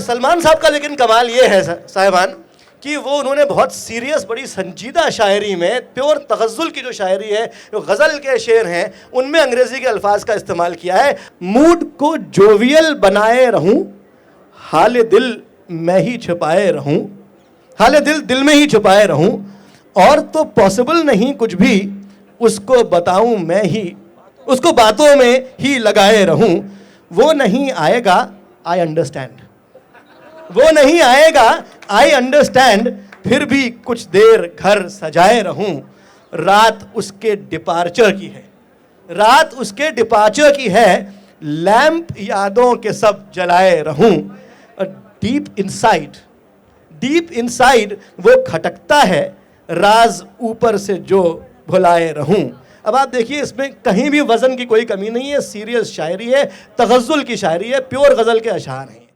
सलमान साहब का लेकिन कमाल ये है साहिबान कि वो उन्होंने बहुत सीरियस बड़ी संजीदा शायरी में प्योर तगज़्ज़ुल की जो शायरी है, जो गज़ल के शेर हैं, उनमें अंग्रेज़ी के अल्फाज का इस्तेमाल किया है। मूड को जोवियल बनाए रहूं, हाल दिल मैं ही छुपाए रहूं, हाल दिल दिल में ही छुपाए रहूं, और तो पॉसिबल नहीं कुछ भी उसको बताऊं मैं ही, उसको बातों में ही लगाए रहूं। वो नहीं आएगा आई अंडरस्टैंड, वो नहीं आएगा आई अंडरस्टैंड, फिर भी कुछ देर घर सजाए रहूं। रात उसके डिपार्चर की है, रात उसके डिपार्चर की है, लैंप यादों के सब जलाए रहूं। डीप इनसाइड, डीप इनसाइड वो खटकता है, राज ऊपर से जो भुलाए रहूं। अब आप देखिए इसमें कहीं भी वजन की कोई कमी नहीं है, सीरियस शायरी है, तगज़्ज़ुल की शायरी है, प्योर गज़ल के अशार हैं।